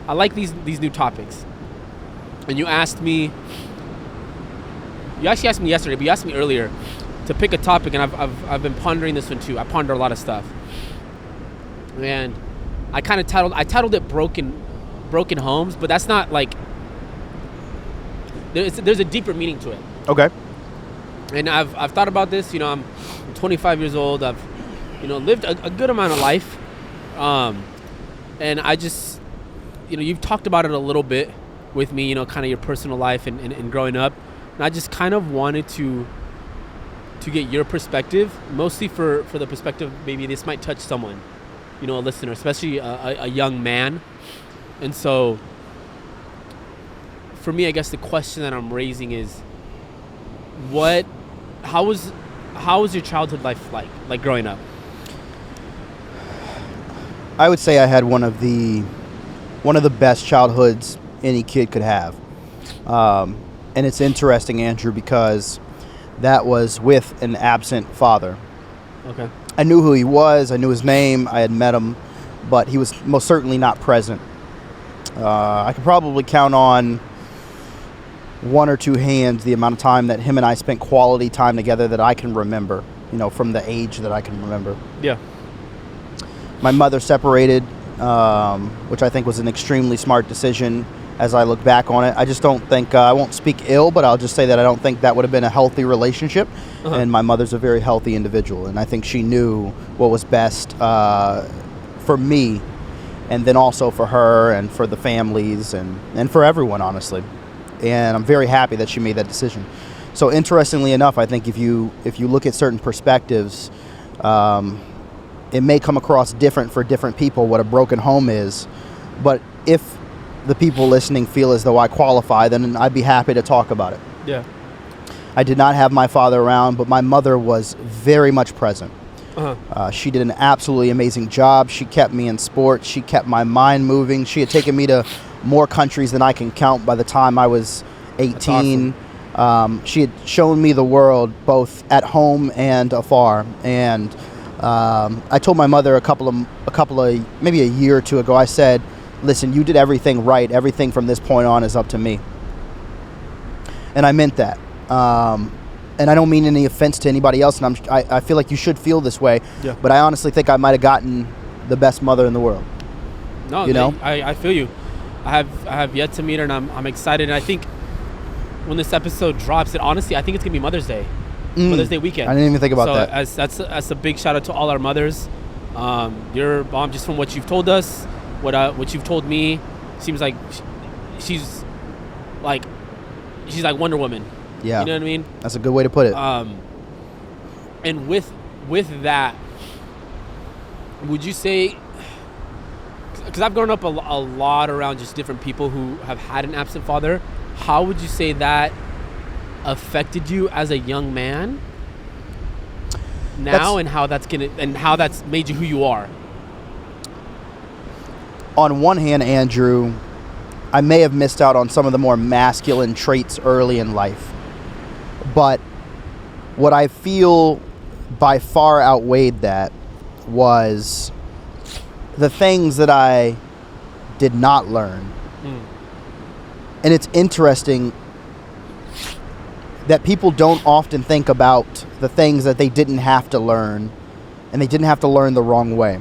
I like these new topics. And you actually asked me yesterday, but you asked me earlier to pick a topic, and I've been pondering this one too. I ponder a lot of stuff, and I kind of titled it broken homes, but that's not like there's a deeper meaning to it. Okay. And I've thought about this. You know, I'm 25 years old. I've lived a good amount of life, and I just you've talked about it a little bit with me. You know, kind of your personal life and growing up, and I just kind of wanted to get your perspective, mostly for the perspective maybe this might touch someone, a listener, especially a young man. And so for me, I guess the question that I'm raising is, how was your childhood life like growing up? I would say I had one of the best childhoods any kid could have. And it's interesting, Andrew, because that was with an absent father. Okay. I knew who he was. I knew his name. I had met him, but he was most certainly not present. I could probably count on one or two hands the amount of time that him and I spent quality time together that I can remember, from the age that I can remember. Yeah. My mother separated, which I think was an extremely smart decision as I look back on it. I just don't think, I won't speak ill, but I'll just say that I don't think that would have been a healthy relationship. Uh-huh. And my mother's a very healthy individual, and I think she knew what was best for me, and then also for her and for the families and for everyone, honestly. And I'm very happy that she made that decision. So interestingly enough, I think if you look at certain perspectives, it may come across different for different people what a broken home is. But if the people listening feel as though I qualify, then I'd be happy to talk about it. Yeah. I did not have my father around, but my mother was very much present. Uh-huh. She did an absolutely amazing job. She kept me in sports. She kept my mind moving. She had taken me to more countries than I can count by the time I was 18. That's awesome. She had shown me the world both at home and afar. And I told my mother a couple of maybe a year or two ago, I said, listen, you did everything right. Everything from this point on is up to me. And I meant that. And I don't mean any offense to anybody else, and I feel like you should feel this way. Yeah. But I honestly think I might have gotten the best mother in the world. No, I feel you. I have yet to meet her, and I'm excited. And I think when this episode drops, I think it's gonna be Mother's Day, Mother's Day weekend. I didn't even think about that. So that's a big shout out to all our mothers. Your mom, just from what you've told us, what you've told me, seems like she's like Wonder Woman. Yeah. You know what I mean? That's a good way to put it. And with that, would you say, because I've grown up a lot around just different people who have had an absent father, how would you say that affected you as a young man now, and how that's made you who you are? On one hand, Andrew, I may have missed out on some of the more masculine traits early in life. But what I feel by far outweighed that was the things that I did not learn. And it's interesting that people don't often think about the things that they didn't have to learn, and they didn't have to learn the wrong way.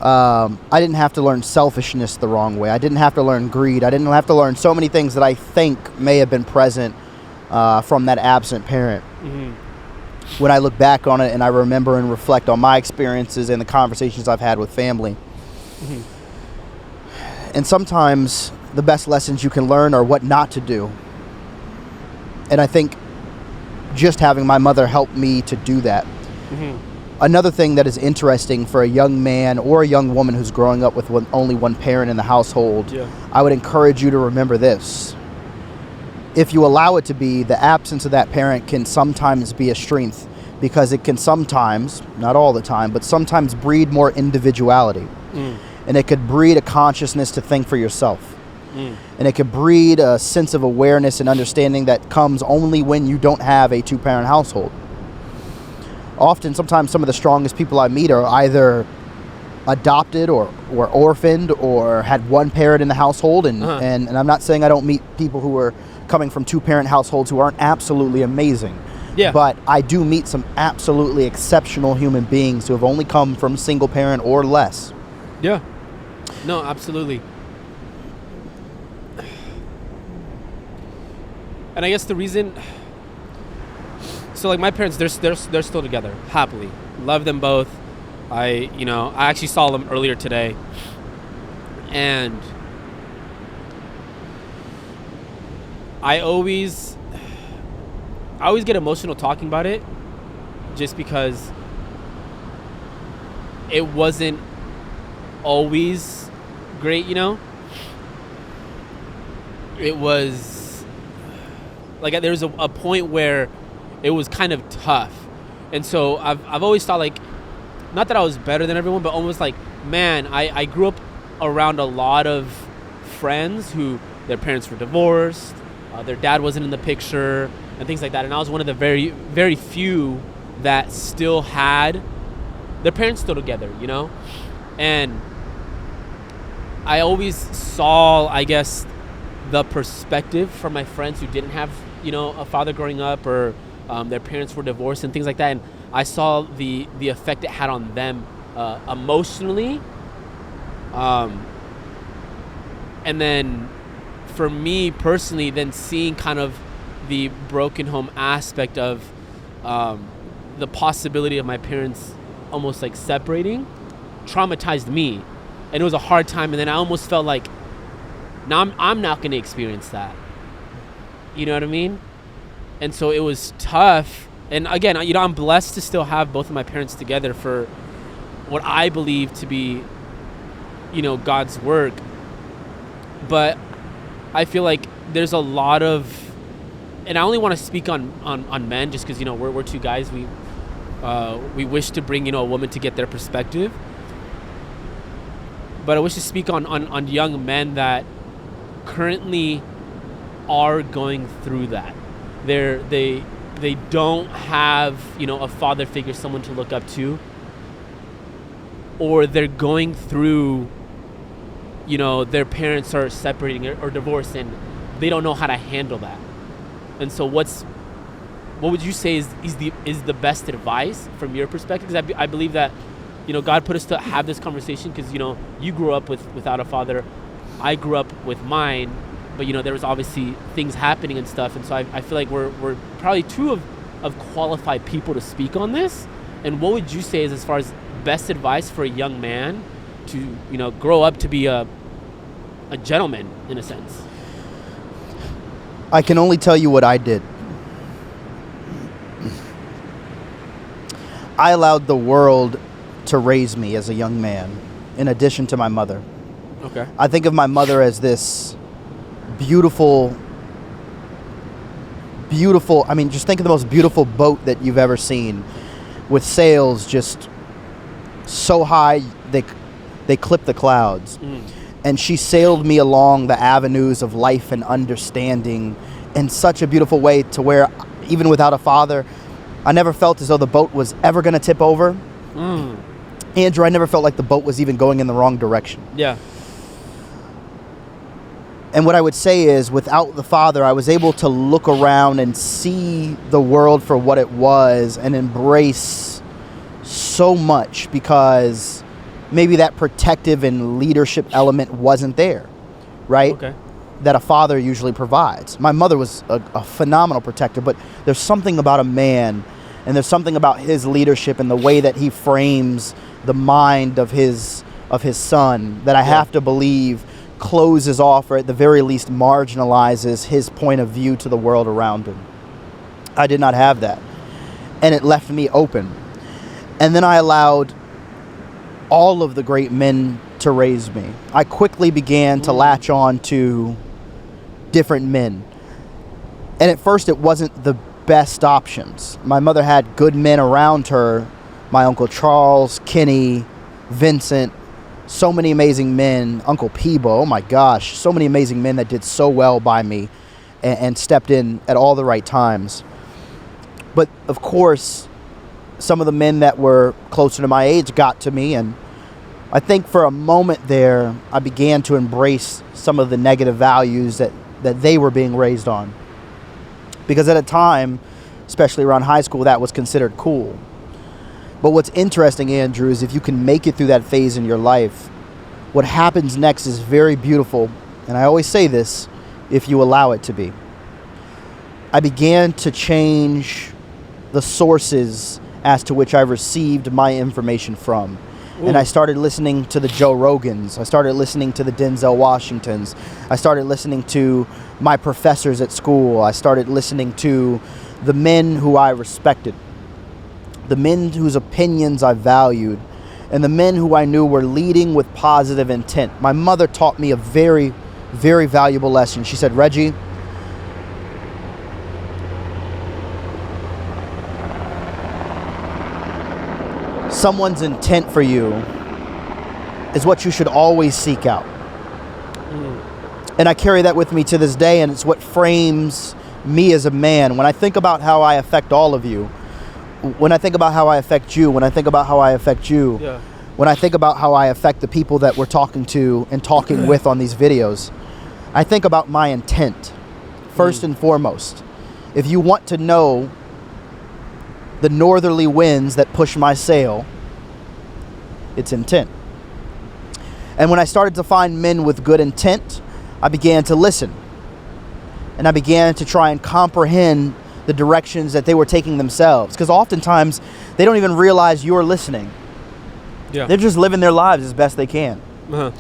I didn't have to learn selfishness the wrong way. I didn't have to learn greed. I didn't have to learn so many things that I think may have been present from that absent parent. Mm-hmm. When I look back on it and I remember and reflect on my experiences and the conversations I've had with family. Mm-hmm. And sometimes the best lessons you can learn are what not to do. And I think just having my mother help me to do that. Mm-hmm. Another thing that is interesting for a young man or a young woman who's growing up with only one parent in the household, I would encourage you to remember this. If you allow it to be, the absence of that parent can sometimes be a strength, because it can sometimes, not all the time, but sometimes breed more individuality. And it could breed a consciousness to think for yourself. And it could breed a sense of awareness and understanding that comes only when you don't have a two-parent household. Sometimes some of the strongest people I meet are either adopted or orphaned or had one parent in the household, and I'm not saying I don't meet people who are coming from two-parent households who aren't absolutely amazing. Yeah. But I do meet some absolutely exceptional human beings who have only come from single parent or less. Yeah. No, absolutely. And I guess the reason, so like my parents, they're still together happily. Love them both. I actually saw them earlier today, and I always get emotional talking about it, just because it wasn't always great, It was like there was a point where it was kind of tough, and so I've always thought, like, not that I was better than everyone, but almost like, man, I grew up around a lot of friends who their parents were divorced, their dad wasn't in the picture, and things like that. And I was one of the very, very few that still had their parents still together, And I always saw, I guess, the perspective from my friends who didn't have, a father growing up, or their parents were divorced and things like that. And I saw the effect it had on them emotionally. And then for me personally, then seeing kind of the broken home aspect of the possibility of my parents almost like separating traumatized me. And it was a hard time. And then I almost felt like, now I'm not going to experience that. You know what I mean? And so it was tough. And again, I'm blessed to still have both of my parents together for what I believe to be, God's work. But I feel like there's a lot of, and I only want to speak on men, just because, we're two guys. We wish to bring, a woman to get their perspective. But I wish to speak on young men that currently are going through that. They don't have, a father figure, someone to look up to, or they're going through, their parents are separating or divorced, and they don't know how to handle that. And so what would you say is the best advice from your perspective? Because I believe that, God put us to have this conversation because, you grew up without a father. I grew up with mine. But, there was obviously things happening and stuff. And so I feel like we're probably two of qualified people to speak on this. And what would you say is as far as best advice for a young man to, grow up to be a gentleman, in a sense? I can only tell you what I did. I allowed the world to raise me as a young man, in addition to my mother. Okay. I think of my mother as this beautiful, I mean, just think of the most beautiful boat that you've ever seen, with sails just so high they clip the clouds. And she sailed me along the avenues of life and understanding in such a beautiful way, to where even without a father, I never felt as though the boat was ever going to tip over. Andrew, I never felt like the boat was even going in the wrong direction. Yeah. And what I would say is, without the father, I was able to look around and see the world for what it was and embrace so much, because maybe that protective and leadership element wasn't there, right? Okay. That a father usually provides. My mother was a phenomenal protector, but there's something about a man, and there's something about his leadership and the way that he frames the mind of his son that I have to believe closes off, or at the very least marginalizes his point of view to the world around him. I did not have that, and it left me open. And then I allowed all of the great men to raise me. I quickly began to latch on to different men, and at first it wasn't the best options. My mother had good men around her, my Uncle Charles, Kenny, Vincent, so many amazing men, Uncle Peebo, oh my gosh, so many amazing men that did so well by me and stepped in at all the right times. But of course, some of the men that were closer to my age got to me, and I think for a moment there, I began to embrace some of the negative values that they were being raised on. Because at a time, especially around high school, that was considered cool. But what's interesting, Andrew, is if you can make it through that phase in your life, what happens next is very beautiful. And I always say this, if you allow it to be. I began to change the sources as to which I received my information from. Ooh. And I started listening to the Joe Rogans. I started listening to the Denzel Washingtons. I started listening to my professors at school. I started listening to the men who I respected, the men whose opinions I valued, and the men who I knew were leading with positive intent. My mother taught me a very, very valuable lesson. She said, Reggie, someone's intent for you is what you should always seek out. And I carry that with me to this day, and it's what frames me as a man. When I think about how I affect all of you, when I think about how I affect you, when I think about how I affect you, yeah. When I think about how I affect the people that we're talking to and talking with on these videos, I think about my intent, first and foremost. If you want to know the northerly winds that push my sail, it's intent. And when I started to find men with good intent, I began to listen. And I began to try and comprehend the directions that they were taking themselves. Because oftentimes, they don't even realize you're listening. Yeah. They're just living their lives as best they can. Uh-huh.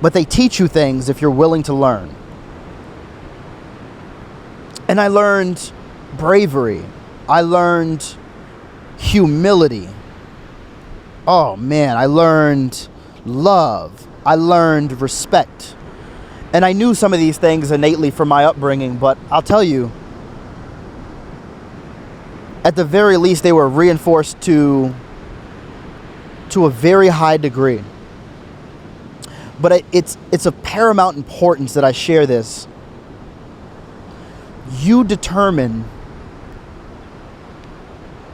But they teach you things if you're willing to learn. And I learned bravery. I learned humility. Oh man, I learned love. I learned respect. And I knew some of these things innately from my upbringing, but I'll tell you, at the very least, they were reinforced to a very high degree. But it's of paramount importance that I share this. You determine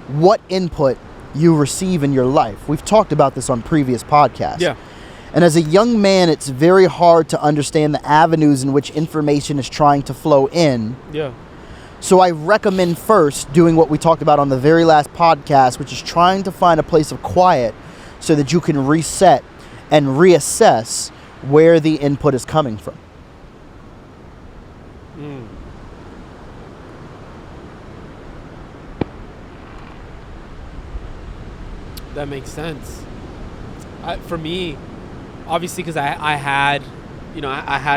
what input you receive in your life. We've talked about this on previous podcasts. Yeah. And as a young man, it's very hard to understand the avenues in which information is trying to flow in. Yeah. So I recommend first doing what we talked about on the very last podcast, which is trying to find a place of quiet so that you can reset and reassess where the input is coming from. That makes sense. For me, obviously, because I had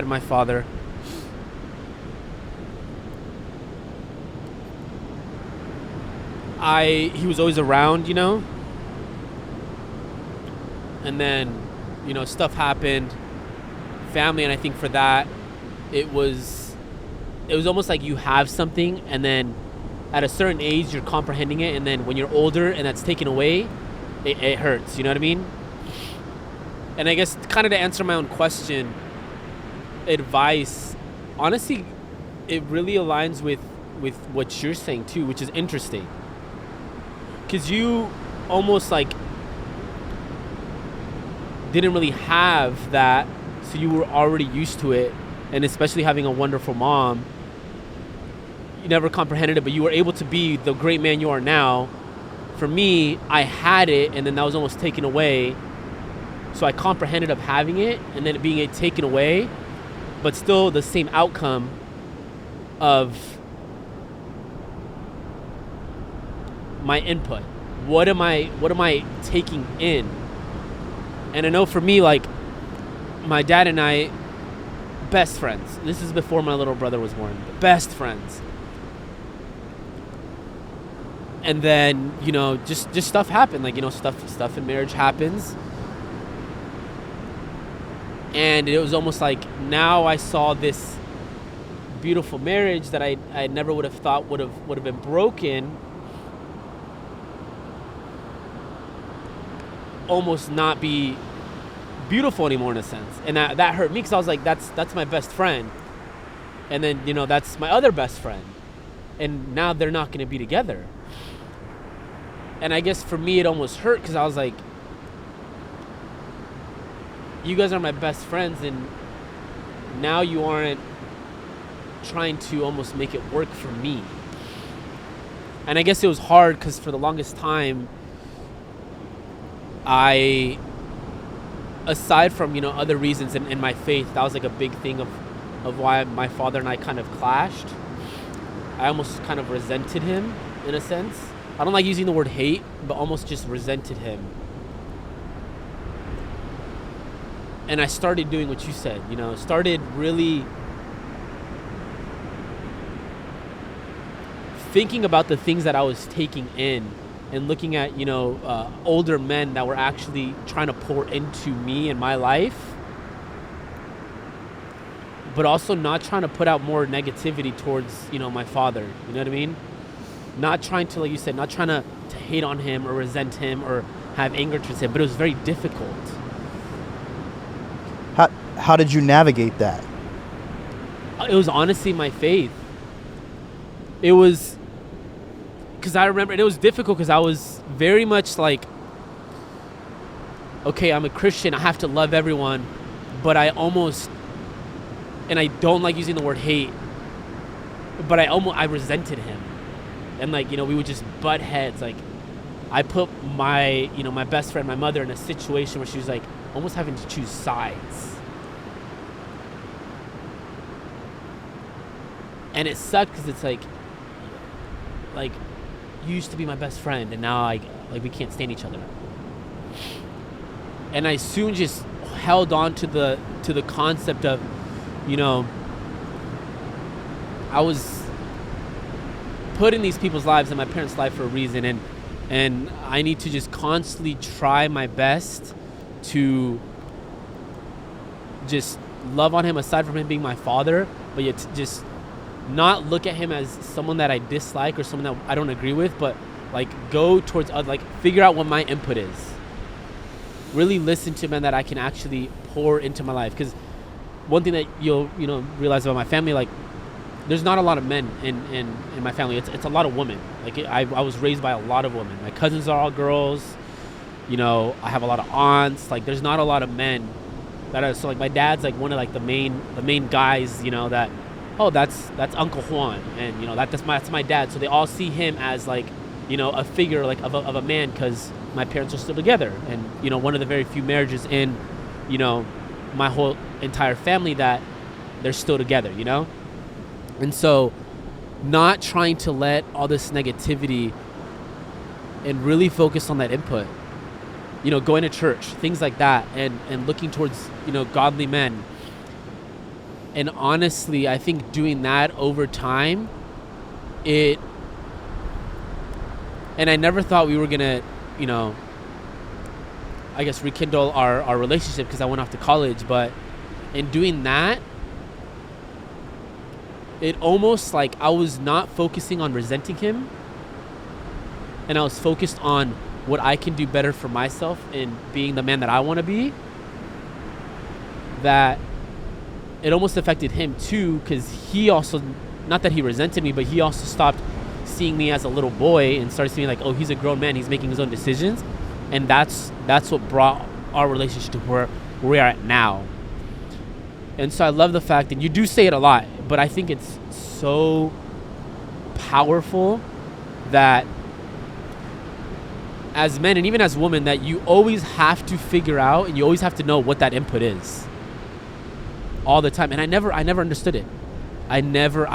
my father. He was always around, and then, stuff happened, family, and I think for that, it was almost like you have something, and then at a certain age, you're comprehending it, and then when you're older and that's taken away, it hurts, you know what I mean? And I guess kind of to answer my own question, advice, honestly, it really aligns with what you're saying too, which is interesting. Because you almost like didn't really have that, so you were already used to it, and especially having a wonderful mom, you never comprehended it, but you were able to be the great man you are now. For me, I had it, and then that was almost taken away. So I comprehended of having it, and then it being taken away, but still the same outcome of my input. What am I taking in? And I know for me, like, my dad and I, best friends. This is before my little brother was born. Best friends. And then, just stuff happened. Like, stuff in marriage happens. And it was almost like now I saw this beautiful marriage that I never would have thought would have been broken, almost not be beautiful anymore in a sense. And that hurt me, because I was like, that's my best friend. And then, that's my other best friend. And now they're not going to be together. And I guess for me, it almost hurt, because I was like, you guys are my best friends, and now you aren't trying to almost make it work for me. And I guess it was hard because for the longest time, aside from, other reasons in my faith, that was like a big thing of why my father and I kind of clashed. I almost kind of resented him in a sense. I don't like using the word hate, but almost just resented him. And I started doing what you said, started really thinking about the things that I was taking in and looking at, older men that were actually trying to pour into me and my life, but also not trying to put out more negativity towards, my father. You know what I mean? Not trying to, like you said, not trying to hate on him or resent him or have anger towards him, but it was very difficult. How did you navigate that? It was honestly my faith. It was because I remember, and it was difficult because I was very much like, okay, I'm a Christian, I have to love everyone, but I don't like using the word hate, but I resented him. And we would just butt heads. Like, I put my best friend, my mother, in a situation where she was like almost having to choose sides. And it sucked because it's like you used to be my best friend, and now we can't stand each other. And I soon just held on to the concept of, I was put in these people's lives and my parents' life for a reason, and I need to just constantly try my best to just love on him aside from him being my father, but yet just not look at him as someone that I dislike or someone that I don't agree with, but go towards other, figure out what my input is. Really listen to men that I can actually pour into my life. Because one thing that you'll realize about my family, there's not a lot of men in my family. It's a lot of women. I was raised by a lot of women. My cousins are all girls. I have a lot of aunts. There's not a lot of men that are. So my dad's one of the main guys. That, oh, that's Uncle Juan, and that's my dad. So they all see him as a figure of a man, because my parents are still together, and one of the very few marriages in my whole entire family that they're still together. And so not trying to let all this negativity and really focus on that input, going to church, things like that, and looking towards godly men. And honestly, I think doing that over time, and I never thought we were gonna, I guess rekindle our relationship because I went off to college. But in doing that, it almost I was not focusing on resenting him, and I was focused on what I can do better for myself in being the man that I want to be. That it almost affected him too, because he also, not that he resented me, but he also stopped seeing me as a little boy and started seeing oh, he's a grown man, he's making his own decisions. And that's what brought our relationship to where we are at now. And so I love the fact that you do say it a lot, but I think it's so powerful that as men and even as women, that you always have to figure out and you always have to know what that input is all the time. And I never understood it. I never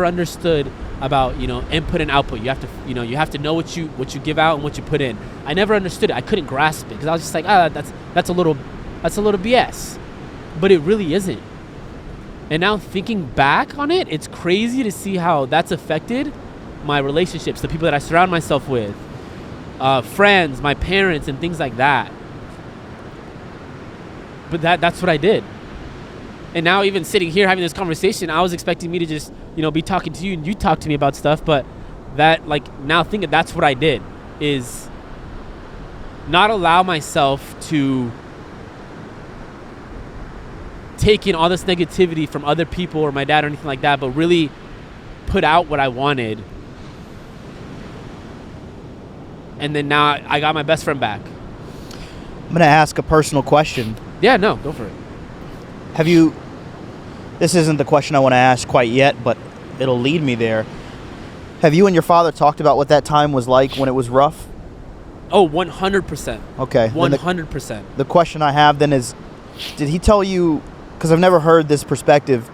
understood about input and output. You have to know what you give out and what you put in. I never understood it. I couldn't grasp it because I was just that's a little BS, but it really isn't. And now thinking back on it, it's crazy to see how that's affected my relationships, the people that I surround myself with, friends, my parents, and things like that. But that's what I did. And now even sitting here having this conversation, I was expecting me to just, be talking to you and you talk to me about stuff. But that, now thinking that's what I did, is not allow myself to take in all this negativity from other people or my dad or anything like that, but really put out what I wanted. And then now I got my best friend back. I'm going to ask a personal question. Yeah, no, go for it. Have you, this isn't the question I want to ask quite yet, but it'll lead me there. Have you and your father talked about what that time was like when it was rough? Oh, 100%. Okay. 100%. The question I have then is, did he tell you, because I've never heard this perspective,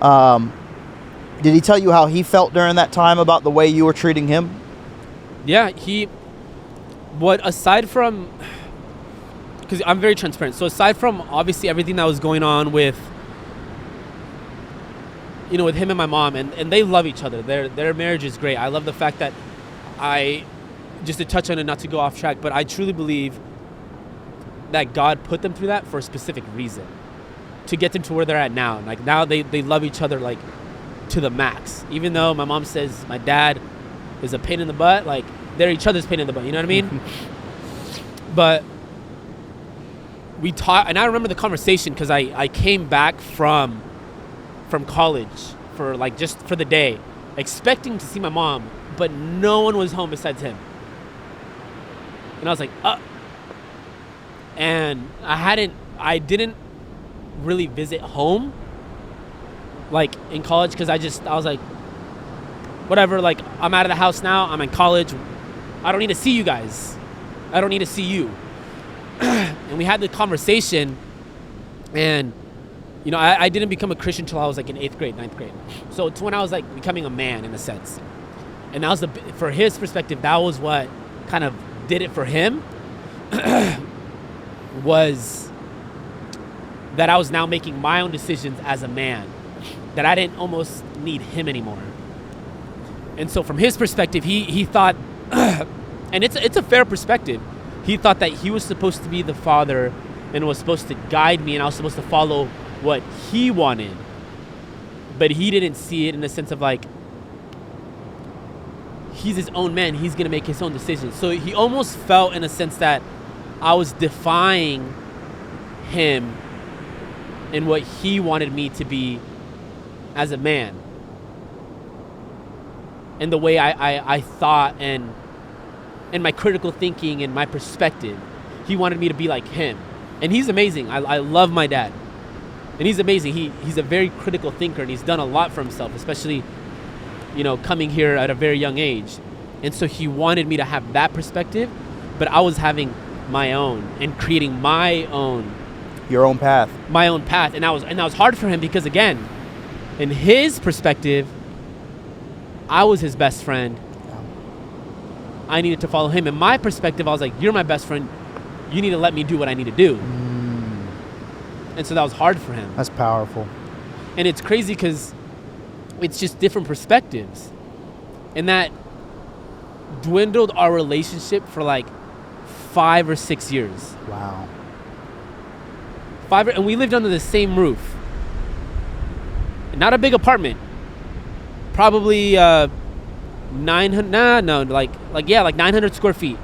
did he tell you how he felt during that time about the way you were treating him? Yeah, aside from, because I'm very transparent, so aside from obviously everything that was going on with, with him and my mom, and they love each other. Their marriage is great. I love the fact that just to touch on it, not to go off track, but I truly believe that God put them through that for a specific reason, to get them to where they're at now. Like now they love each other like to the max. Even though my mom says my dad is a pain in the butt, like they're each other's pain in the butt. You know what I mean? But we taught, and I remember the conversation because I came back from college for like just for the day, expecting to see my mom, but no one was home besides him. And I was like, and I didn't really visit home like in college because I was like, whatever, like I'm out of the house now, I'm in college, I don't need to see you guys, I don't need to see you. And we had the conversation, and I didn't become a Christian until I was like in 8th grade, 9th grade. So it's when I was like becoming a man in a sense. And that was for his perspective, that was what kind of did it for him. Was that I was now making my own decisions as a man, that I didn't almost need him anymore. And so from his perspective, he thought, and it's a fair perspective, he thought that he was supposed to be the father and was supposed to guide me, and I was supposed to follow what he wanted. But he didn't see it in the sense of like, he's his own man, he's gonna make his own decisions. So he almost felt in a sense that I was defying him in what he wanted me to be as a man, and the way I thought, and my critical thinking and my perspective. He wanted me to be like him, and he's amazing. I love my dad, and he's amazing. He's a very critical thinker, and he's done a lot for himself, especially coming here at a very young age. And so he wanted me to have that perspective, but I was having my own and creating my own path, and that was hard for him because, again, in his perspective, I was his best friend. I needed to follow him. In my perspective, I was like, you're my best friend, you need to let me do what I need to do. And so that was hard for him. That's powerful. And it's crazy because it's just different perspectives, and that dwindled our relationship for like 5 or 6 years. Wow. And we lived under the same roof. Not a big apartment. Probably 900. Like 900 square feet.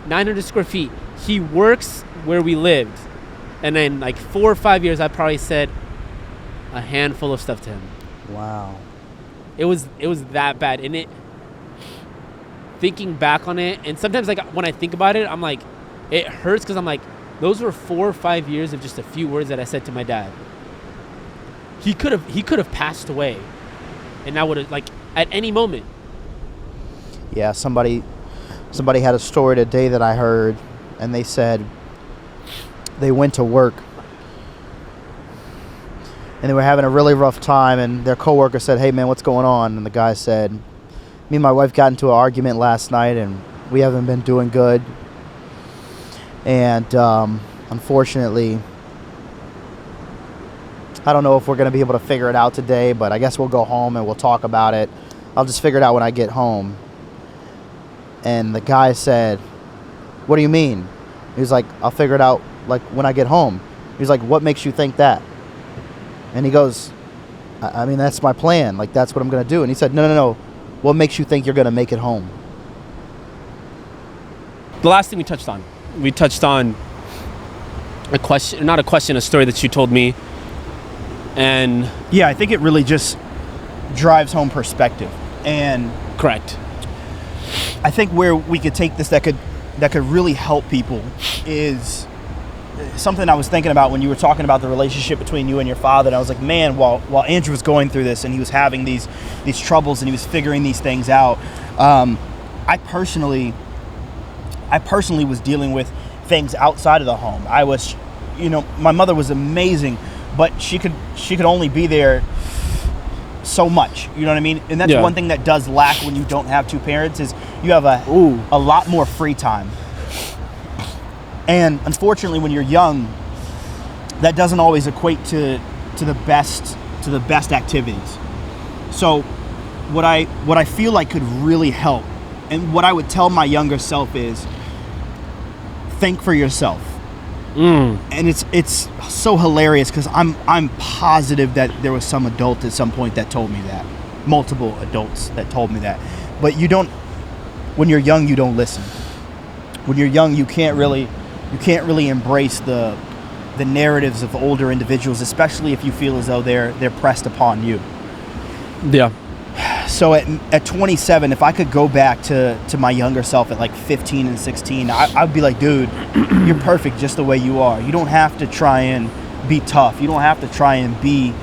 900 square feet. He works where we lived, and then like 4 or 5 years, I probably said a handful of stuff to him. Wow. It was that bad, and thinking back on it, and sometimes like when I think about it, I'm like, it hurts because I'm like, those were 4 or 5 years of just a few words that I said to my dad. He could have passed away, and I would have, like, at any moment. Yeah, somebody had a story today that I heard, and they said they went to work and they were having a really rough time, and their coworker said, "Hey man, what's going on?" And the guy said, "Me and my wife got into an argument last night, and we haven't been doing good. And unfortunately, I don't know if we're going to be able to figure it out today, but I guess we'll go home and we'll talk about it. I'll just figure it out when I get home." And the guy said, "What do you mean?" He was like, "I'll figure it out like when I get home." He was like, "What makes you think that?" And he goes, I mean, that's my plan. Like, that's what I'm going to do." And he said, No. What makes you think you're going to make it home? The last thing we touched on a story that you told me. And yeah, I think it really just drives home perspective. And correct. I think where we could take this that could really help people is something I was thinking about when you were talking about the relationship between you and your father. And I was like, man, while Andrew was going through this and he was having these troubles and he was figuring these things out, I personally was dealing with things outside of the home. I was, my mother was amazing, but she could only be there so much, you know what I mean? And that's one thing that does lack when you don't have two parents, is you have a lot more free time. And unfortunately, when you're young, that doesn't always equate to the best activities. So what I feel like could really help, and what I would tell my younger self, is think for yourself. And it's so hilarious because I'm positive that there was some adult at some point that told me that, multiple adults that told me that. But when you're young, you don't listen. When you're young, you can't really embrace the narratives of older individuals, especially if you feel as though they're pressed upon you. Yeah. So at 27, if I could go back to my younger self at like 15 and 16, I'd be like, dude, you're perfect just the way you are. You don't have to try and be tough. You don't have to try and be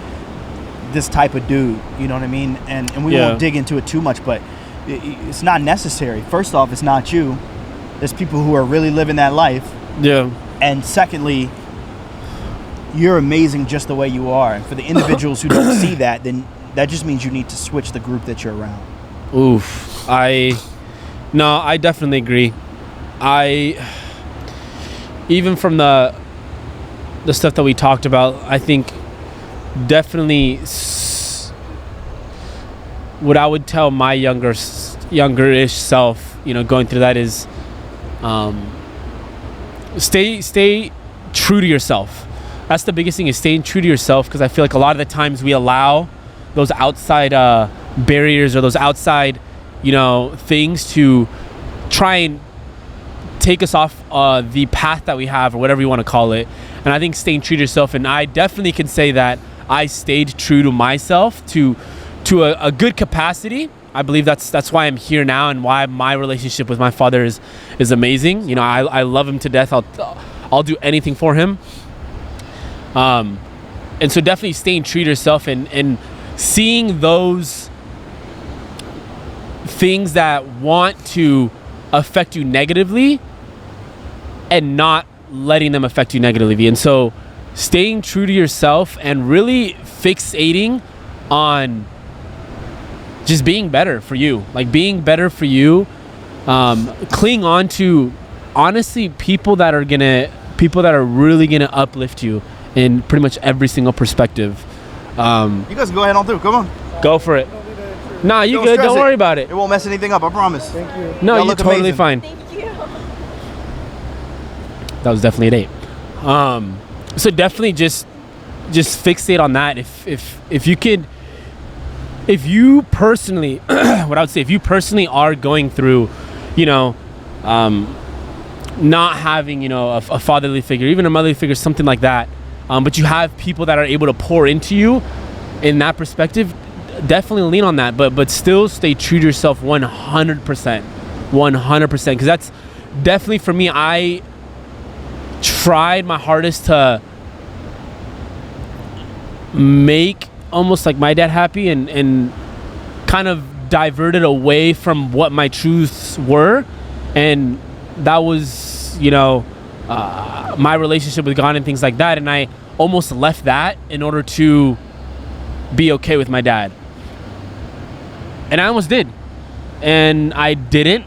this type of dude. You know what I mean? And we won't dig into it too much, but it's not necessary. First off, it's not you. There's people who are really living that life. Yeah. And secondly, you're amazing just the way you are. And for the individuals who don't see that, then that just means you need to switch the group that you're around. Oof. I definitely agree. Even from the stuff that we talked about, I think definitely what I would tell my younger-ish self, going through that, is stay true to yourself. That's the biggest thing, is staying true to yourself, because I feel like a lot of the times we allow those outside barriers or those outside, things to try and take us off the path that we have, or whatever you want to call it. And I think staying true to yourself, and I definitely can say that I stayed true to myself to a good capacity. I believe that's why I'm here now, and why my relationship with my father is amazing. I love him to death. I'll do anything for him. And so definitely staying true to yourself, and seeing those things that want to affect you negatively and not letting them affect you negatively. And so staying true to yourself and really fixating on just being better for you, being better for you. Cling on to, honestly, people that are really gonna uplift you in pretty much every single perspective. You guys go ahead on through. Come on. Go for it. Nah, you good. Don't worry about it. It won't mess anything up, I promise. Thank you. No, you're totally fine. Thank you. That was definitely an 8. So definitely just fixate on that. If you personally, what I would say, if you personally are going through, not having, a fatherly figure, even a motherly figure, something like that, but you have people that are able to pour into you in that perspective, definitely lean on that, but still stay true to yourself 100%, because that's definitely, for me, I tried my hardest to make almost like my dad happy, and kind of diverted away from what my truths were, and that was my relationship with God and things like that, and I almost left that in order to be okay with my dad, and I almost did, and I didn't,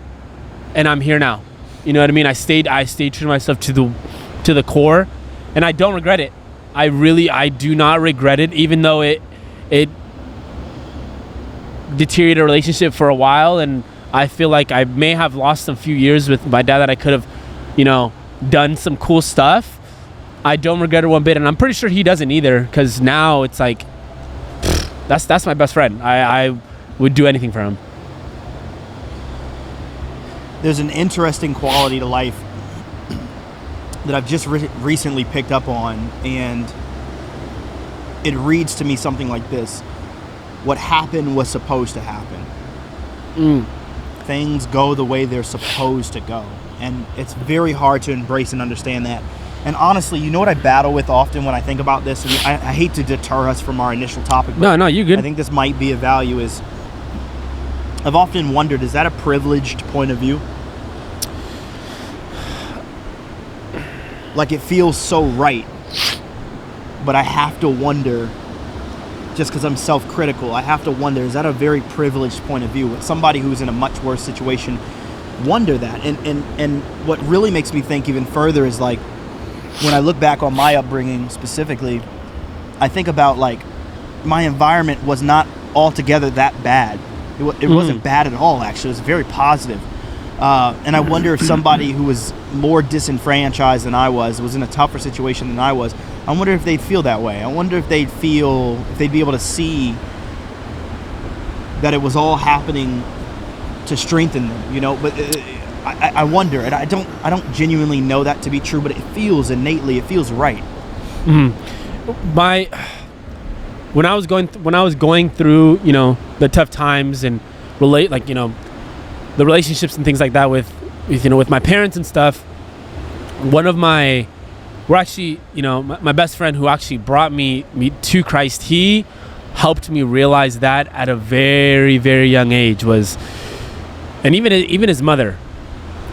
and I'm here now. You know what I mean? I stayed true to myself to the core, and I don't regret it. I do not regret it, even though it deteriorated a relationship for a while, and I feel like I may have lost a few years with my dad that I could have, done some cool stuff. I don't regret it one bit, and I'm pretty sure he doesn't either, because now it's like, that's my best friend. I would do anything for him. There's an interesting quality to life that I've just recently picked up on, and it reads to me something like this: what happened was supposed to happen. Things go the way they're supposed to go, and it's very hard to embrace and understand that And honestly, you know what I battle with often when I think about this, and I hate to deter us from our initial topic. No, you're good. I think this might be a value. Is I've often wondered, is that a privileged point of view? Like, it feels so right, but I have to wonder, just because I'm self-critical, I have to wonder, is that a very privileged point of view? With somebody who's in a much worse situation, wonder that. And what really makes me think even further is, like, when I look back on my upbringing specifically, I think about, like, my environment was not altogether that bad. It wasn't bad at all, actually. It was very positive. And I wonder if somebody who was more disenfranchised than I was in a tougher situation than I was, I wonder if they'd feel that way. I wonder if they'd be able to see that it was all happening to strengthen them, you know? But I wonder, and I don't genuinely know that to be true, but it feels right. When I was going through, you know, the tough times and the relationships and things like that with my parents and stuff, my best friend who actually brought me to Christ, he helped me realize that at a very, very young age, and even his mother,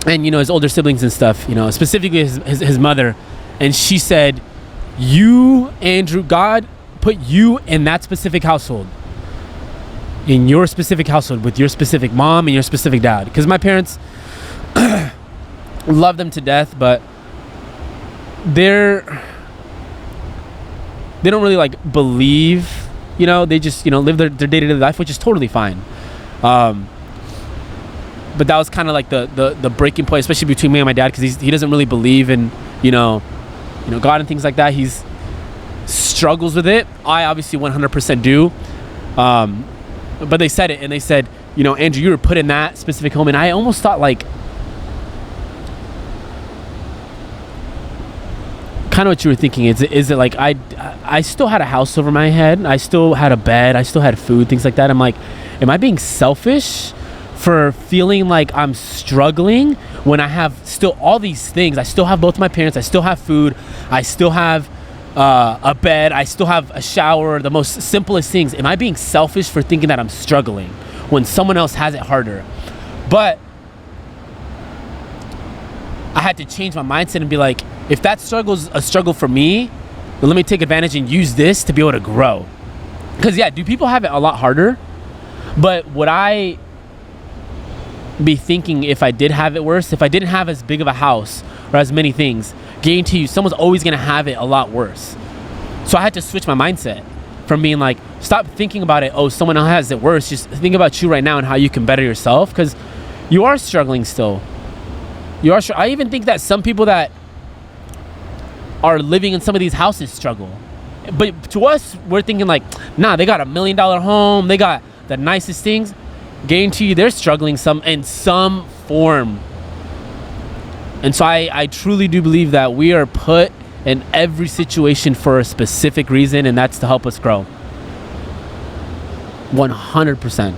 and, you know, his older siblings and stuff, you know, specifically his mother. And she said, you, Andrew, God put you in that specific household, in your specific household, with your specific mom and your specific dad. Because my parents love them to death, but they don't really, like, believe, you know, they just, you know, live their day-to-day life, which is totally fine. But that was kind of like the breaking point, especially between me and my dad, because he doesn't really believe in, you know, God and things like that. He's struggles with it. I obviously 100% do. But they said it, and they said, you know, Andrew, you were put in that specific home. And I almost thought, like, kind of what you were thinking. Is it like I still had a house over my head, I still had a bed, I still had food, things like that. I'm like, am I being selfish for feeling like I'm struggling when I have still all these things? I still have both my parents, I still have food, I still have a bed, I still have a shower, the most simplest things. Am I being selfish for thinking that I'm struggling when someone else has it harder? But I had to change my mindset and be like, if that struggle's a struggle for me, then let me take advantage and use this to be able to grow. Because, yeah, do people have it a lot harder? But would I be thinking, if I did have it worse, if I didn't have as big of a house or as many things, guarantee you someone's always going to have it a lot worse. So I had to switch my mindset from being like, stop thinking about it, oh, someone else has it worse. Just think about you right now and how you can better yourself, because you are struggling still. I even think that some people that are living in some of these houses struggle. But to us, we're thinking like, nah, they got $1 million home, they got the nicest things. Guarantee you they're struggling in some form. And so I truly do believe that we are put in every situation for a specific reason, and that's to help us grow. 100%.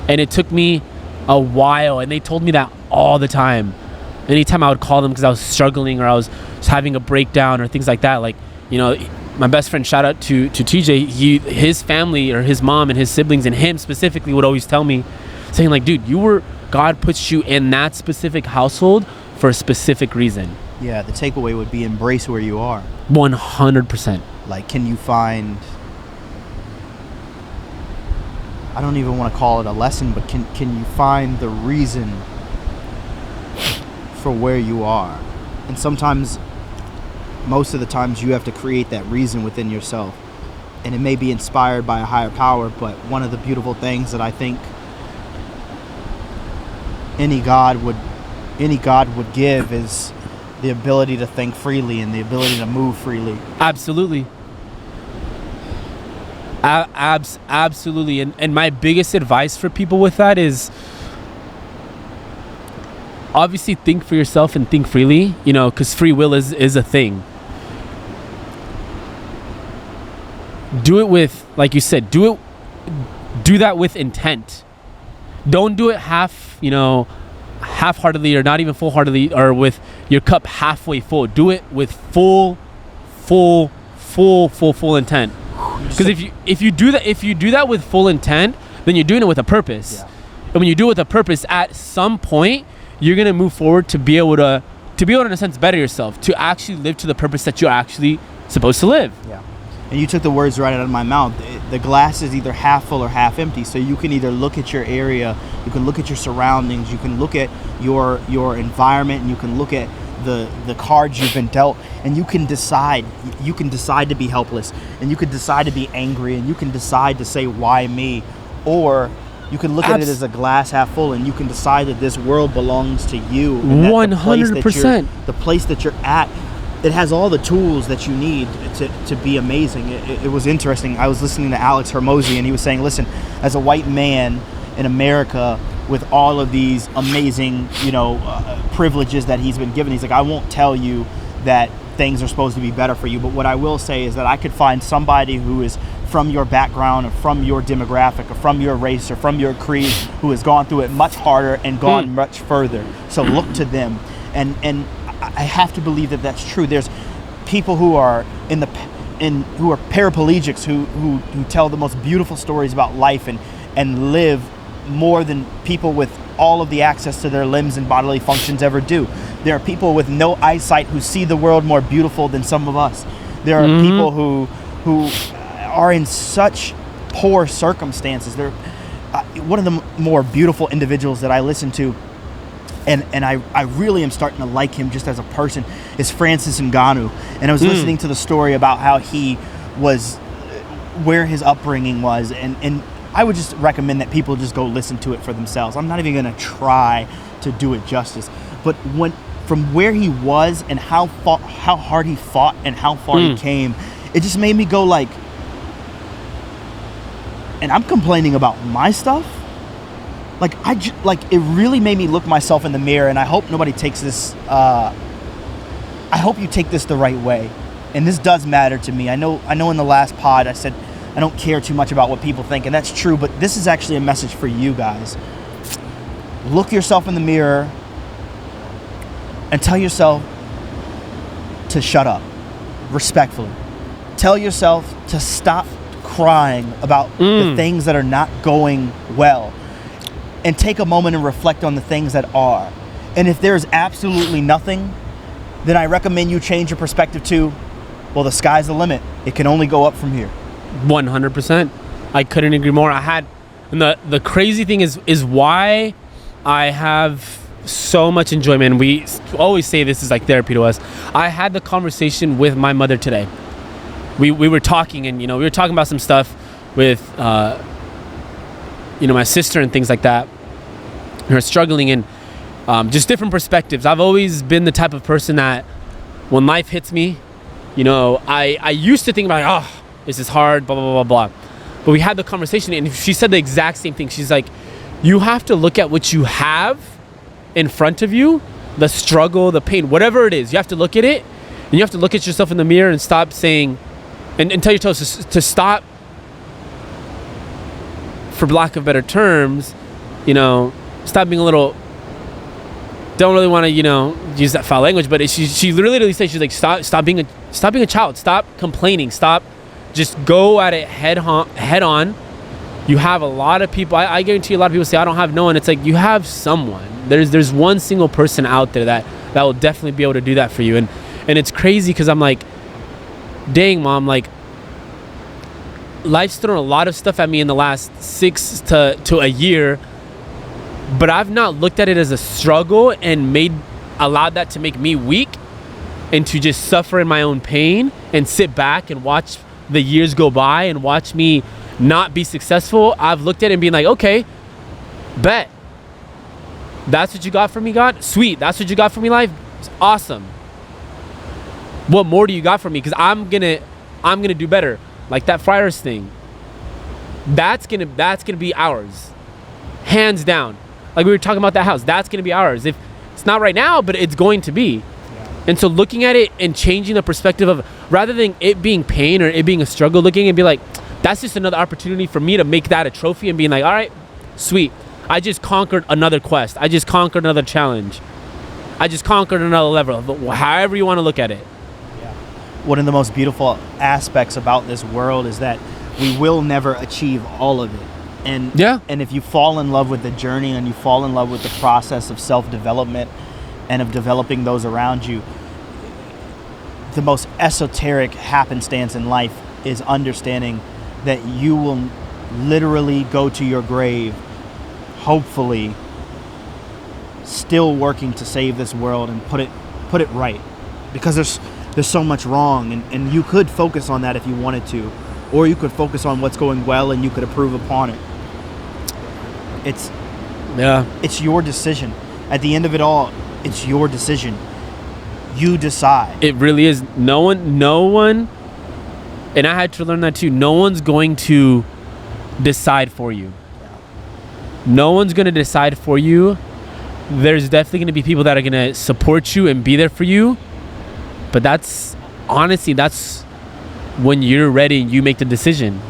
And it took me a while, and they told me that all the time. Anytime I would call them because I was struggling or I was having a breakdown or things like that, like, you know, my best friend, shout out to TJ, his family or his mom and his siblings and him specifically would always tell me, saying like, dude, God puts you in that specific household for a specific reason. Yeah, the takeaway would be embrace where you are. 100%. Like, can you find, I don't even want to call it a lesson, but can you find the reason for where you are? And sometimes, most of the times, you have to create that reason within yourself, and it may be inspired by a higher power. But one of the beautiful things that I think any God would give is the ability to think freely and the ability to move freely. Absolutely. Absolutely. And my biggest advice for people with that is, obviously think for yourself and think freely, you know, because free will is a thing. Do it with, like you said, do that with intent. Don't do it half half-heartedly or not even full-heartedly, or with your cup halfway full. Do it with full intent. Because if you do that with full intent, then you're doing it with a purpose. Yeah. And when you do it with a purpose, at some point you're gonna move forward to be able to in a sense better yourself, to actually live to the purpose that you're actually supposed to live. Yeah. And you took the words right out of my mouth. The glass is either half full or half empty. So you can either look at your area, you can look at your surroundings, you can look at your environment, and you can look at the cards you've been dealt, and you can decide. You can decide to be helpless, and you can decide to be angry, and you can decide to say, why me? Or you can look at it as a glass half full, and you can decide that this world belongs to you. 100%. The place that you're at, it has all the tools that you need to be amazing. It was interesting. I was listening to Alex Hermosi, and he was saying, listen, as a white man in America with all of these amazing, privileges that he's been given, he's like, I won't tell you that things are supposed to be better for you, but what I will say is that I could find somebody who is from your background or from your demographic or from your race or from your creed who has gone through it much harder and gone much further. So look to them. And I have to believe that that's true. There's people who are who are paraplegics who tell the most beautiful stories about life and live more than people with all of the access to their limbs and bodily functions ever do. There are people with no eyesight who see the world more beautiful than some of us. There are people who are in such poor circumstances. They're one of the more beautiful individuals that I listen to, and I really am starting to like him just as a person, is Francis Ngannou. And I was listening to the story about how he was, where his upbringing was, and I would just recommend that people just go listen to it for themselves. I'm not even going to try to do it justice. But from where he was and how hard he fought and how far he came, it just made me go like, and I'm complaining about my stuff? Like it really made me look myself in the mirror, and I hope nobody takes this, I hope you take this the right way. And this does matter to me. I know in the last pod I said, I don't care too much about what people think, and that's true, but this is actually a message for you guys. Look yourself in the mirror and tell yourself to shut up, respectfully. Tell yourself to stop crying about the things that are not going well, and take a moment and reflect on the things that are. And if there's absolutely nothing, then I recommend you change your perspective to, well, the sky's the limit. It can only go up from here. 100%. I couldn't agree more. And the crazy thing is why I have so much enjoyment. We always say this is like therapy to us. I had the conversation with my mother today. We were talking, and we were talking about some stuff with my sister and things like that. Her struggling, and just different perspectives. I've always been the type of person that when life hits me, I used to think about, oh, this is hard, blah, blah, blah, blah. But we had the conversation, and she said the exact same thing. She's like, you have to look at what you have in front of you, the struggle, the pain, whatever it is. You have to look at it, and you have to look at yourself in the mirror and stop saying, and tell yourself to stop, for lack of better terms, stop being a little, don't really want to, use that foul language, but she literally said, she's like, stop being a child, stop complaining, stop. Just go at it head on. You have a lot of people. I guarantee a lot of people say, I don't have no one. It's like, you have someone. There's one single person out there that will definitely be able to do that for you. And it's crazy because I'm like, dang, Mom, like, life's thrown a lot of stuff at me in the last 6 to a year, but I've not looked at it as a struggle and allowed that to make me weak and to just suffer in my own pain and sit back and watch the years go by and watch me not be successful. I've looked at it and been like, okay, bet. That's what you got for me, God? Sweet. That's what you got for me, life? It's awesome. What more do you got for me? Because I'm gonna do better. Like that Friars thing. That's gonna be ours. Hands down. Like we were talking about that house. That's gonna be ours. If it's not right now, but it's going to be. Yeah. And so looking at it and changing the perspective of, rather than it being pain or it being a struggle, looking and be like, that's just another opportunity for me to make that a trophy and being like, all right, sweet. I just conquered another quest. I just conquered another challenge. I just conquered another level. However you want to look at it. One of the most beautiful aspects about this world is that we will never achieve all of it. And if you fall in love with the journey and you fall in love with the process of self-development and of developing those around you, the most esoteric happenstance in life is understanding that you will literally go to your grave, hopefully, still working to save this world and put it right. Because there's so much wrong, and you could focus on that if you wanted to, or you could focus on what's going well and you could improve upon it. It's your decision. At the end of it all, it's your decision. You decide. It really is. No one, and I had to learn that too. No one's going to decide for you. No one's going to decide for you. There's definitely going to be people that are going to support you and be there for you. But that's when you're ready and you make the decision.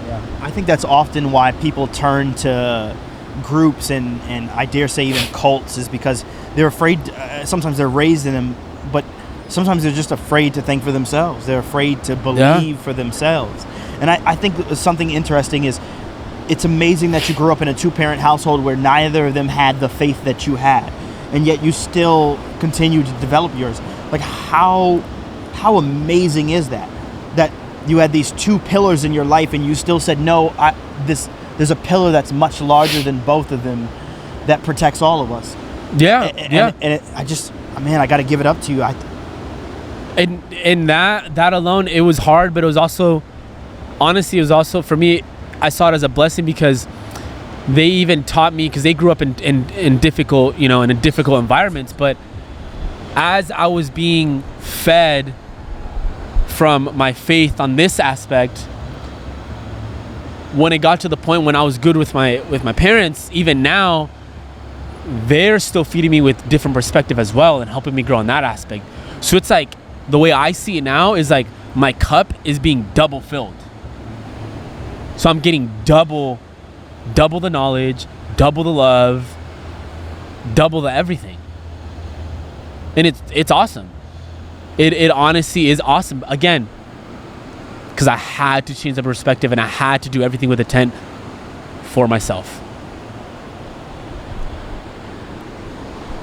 Yeah. I think that's often why people turn to groups and I dare say even cults, is because they're afraid. Sometimes they're raised in them, but sometimes they're just afraid to think for themselves. They're afraid to believe for themselves. And I think something interesting is, it's amazing that you grew up in a 2-parent household where neither of them had the faith that you had, and yet you still continue to develop yours. Like, how amazing is that? That you had these 2 pillars in your life and you still said, no, there's a pillar that's much larger than both of them that protects all of us. I got to give it up to you. And that alone, it was hard, but it was also, honestly, it was also, for me, I saw it as a blessing, because they even taught me, because they grew up in difficult, in difficult environments, but as I was being fed from my faith on this aspect, when it got to the point when I was good with my parents, even now, they're still feeding me with different perspective as well and helping me grow on that aspect. So it's like, the way I see it now is like my cup is being double filled. So I'm getting double the knowledge, double the love, double the everything. And it's awesome. It honestly is awesome. Again, because I had to change the perspective and I had to do everything with intent for myself.